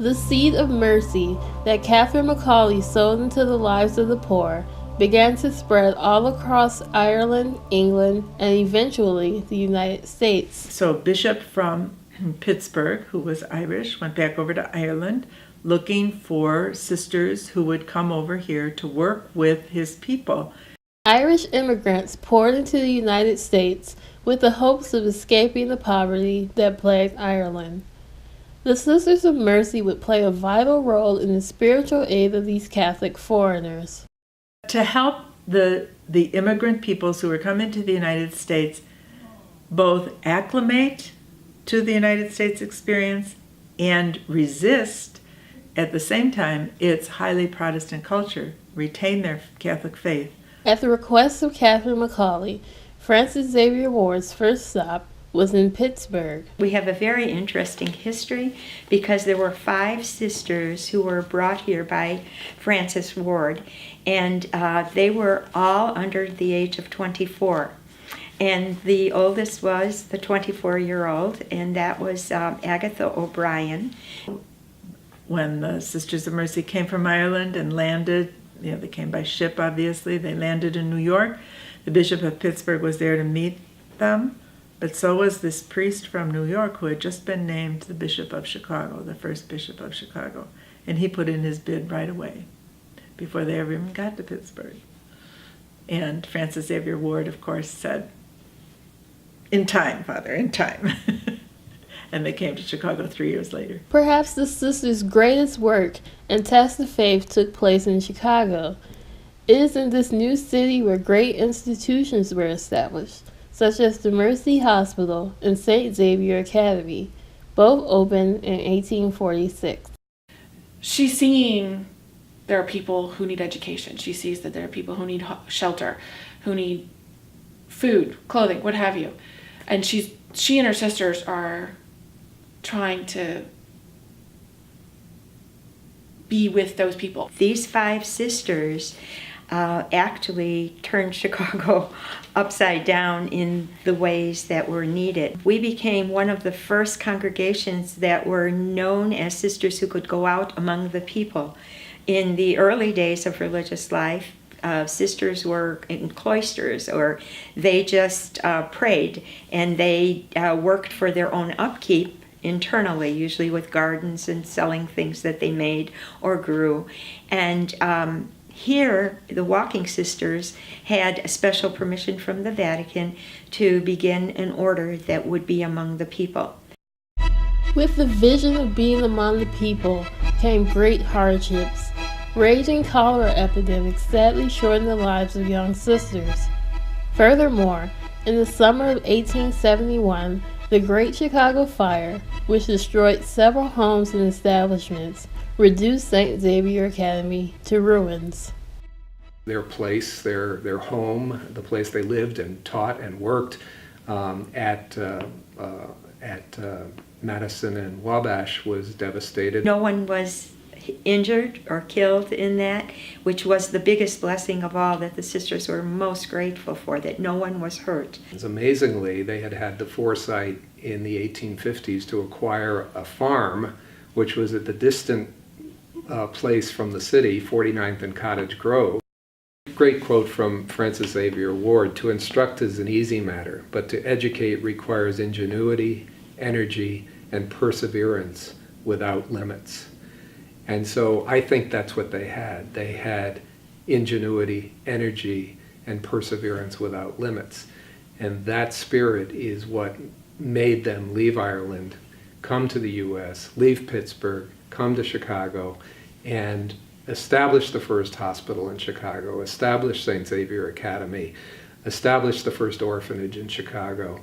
The seed of mercy that Catherine Macaulay sowed into the lives of the poor began to spread all across Ireland, England, and eventually the United States. So a bishop from Pittsburgh, who was Irish, went back over to Ireland looking for sisters who would come over here to work with his people. Irish immigrants poured into the United States with the hopes of escaping the poverty that plagued Ireland. The Sisters of Mercy would play a vital role in the spiritual aid of these Catholic foreigners. To help the immigrant peoples who were coming to the United States both acclimate to the United States experience and resist at the same time its highly Protestant culture, retain their Catholic faith. At the request of Catherine Macaulay, Francis Xavier Ward's first stop was in Pittsburgh. We have a very interesting history because there were 5 sisters who were brought here by Francis Ward, and they were all under the age of 24. And the oldest was the 24-year-old, and that was Agatha O'Brien. When the Sisters of Mercy came from Ireland and landed, they came by ship, obviously. They landed in New York. The Bishop of Pittsburgh was there to meet them, but so was this priest from New York who had just been named the Bishop of Chicago, the first Bishop of Chicago. And he put in his bid right away, before they ever even got to Pittsburgh. And Francis Xavier Ward, of course, said, "In time, Father, in time." And they came to Chicago 3 years later. Perhaps the sisters' greatest work and test of faith took place in Chicago. It is in this new city where great institutions were established, such as the Mercy Hospital and St. Xavier Academy, both opened in 1846. She's seeing there are people who need education. She sees that there are people who need shelter, who need food, clothing, what have you. And she and her sisters are trying to be with those people. These 5 sisters actually turned Chicago upside down in the ways that were needed. We became one of the first congregations that were known as sisters who could go out among the people. In the early days of religious life, sisters were in cloisters, or they just prayed, and they worked for their own upkeep internally, usually with gardens and selling things that they made or grew. And here, the Walking Sisters had a special permission from the Vatican to begin an order that would be among the people. With the vision of being among the people came great hardships. Raging cholera epidemics sadly shortened the lives of young sisters. Furthermore, in the summer of 1871, the Great Chicago Fire, which destroyed several homes and establishments, reduced St. Xavier Academy to ruins. Their place, their home, the place they lived and taught and worked at Madison and Wabash was devastated. No one was injured or killed in that, which was the biggest blessing of all that the sisters were most grateful for, that no one was hurt. Amazingly, they had had the foresight in the 1850s to acquire a farm, which was at the distant place from the city, 49th and Cottage Grove. Great quote from Francis Xavier Ward: "To instruct is an easy matter, but to educate requires ingenuity, energy, and perseverance without limits." And so I think that's what they had. They had ingenuity, energy, and perseverance without limits. And that spirit is what made them leave Ireland, come to the U.S., leave Pittsburgh, come to Chicago, and establish the first hospital in Chicago, establish St. Xavier Academy, establish the first orphanage in Chicago.